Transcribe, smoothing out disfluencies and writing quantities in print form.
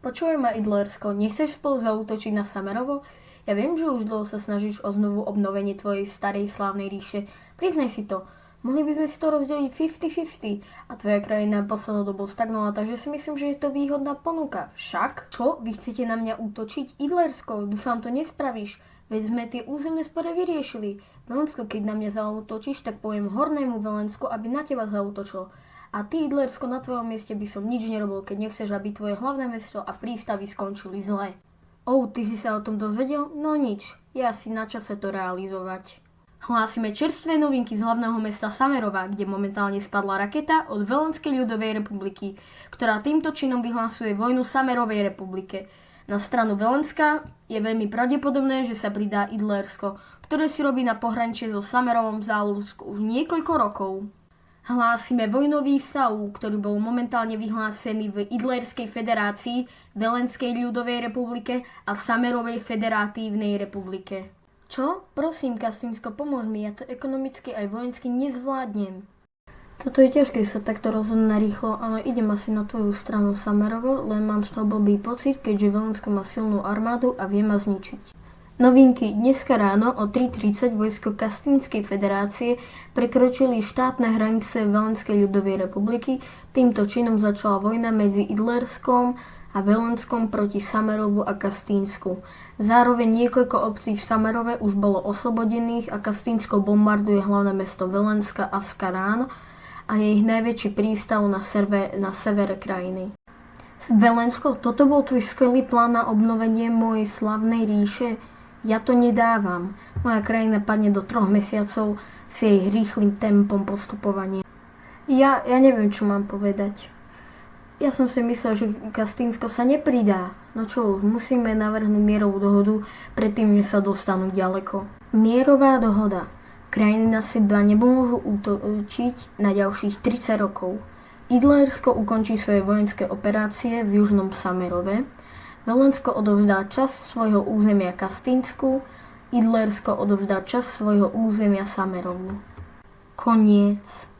Počuj ma, Idlersko, nechceš spolu zaútočiť na Samerovo? Ja viem, že už dlho sa snažíš o znovu obnovenie tvojej starej slávnej ríše. Priznaj si to. Mohli by sme si to rozdeliť 50-50 a tvoja krajina poslednou dobou stagnovala, takže si myslím, že je to výhodná ponuka. Však? Čo? Vy chcete na mňa útočiť? Idlersko, dúfam to nespravíš. Veď sme tie územné spory vyriešili. Velensko, keď na mňa zaútočíš, tak poviem Hornému Velensku, aby na teba zaútočil. A ty, Idlersko, na tvojom mieste by som nič nerobil, keď nechceš, aby tvoje hlavné mesto a prístavy skončili zle. Ty si sa o tom dozvedel? No nič, je asi na čase to realizovať. Hlásime čerstvé novinky z hlavného mesta Samerova, kde momentálne spadla raketa od Velenskej ľudovej republiky, ktorá týmto činom vyhlasuje vojnu Samerovej republike. Na stranu Velenska je veľmi pravdepodobné, že sa pridá Idlersko, ktoré si robí na pohraničie so Samerovom v Záľusku už niekoľko rokov. Hlásime vojnový stav, ktorý bol momentálne vyhlásený v Idlerskej federácii, Velenskej ľudovej republike a Samerovej federatívnej republike. Čo? Prosím, Kastinsko, pomôž mi, ja to ekonomicky aj vojensky nezvládnem. Toto je ťažké sa takto rozhodnúť narýchlo, ale idem asi na tvoju stranu Samerovo, len mám z toho blbý pocit, keďže Velensko má silnú armádu a vie ma zničiť. Novinky. Dneska ráno o 3:30 vojsko Kastinskej federácie prekročili štátne hranice Velenskej ľudovej republiky. Týmto činom začala vojna medzi Idlerskom a Velenskom proti Samerovu a Kastínsku. Zároveň niekoľko obcí v Samerove už bolo oslobodených a Kastínsko bombarduje hlavné mesto Velenska a Skarán a je ich najväčší prístav na severe krajiny. Velensko, toto bol tvoj skvelý plán na obnovenie mojej slavnej ríše? Ja to nedávam. Moja krajina padne do 3 mesiacov s jej rýchlym tempom postupovania. Ja neviem, čo mám povedať. Ja som si myslel, že Kastínsko sa nepridá. No čo, musíme navrhnúť mierovú dohodu predtým, že sa dostanú ďaleko. Mierová dohoda. Krajiny na seba nemôžu útočiť na ďalších 30 rokov. Idlersko ukončí svoje vojenské operácie v južnom Samerove. Velensko odovzdá časť svojho územia Kastínsku, Idlersko odovzdá časť svojho územia Samerovu. Koniec.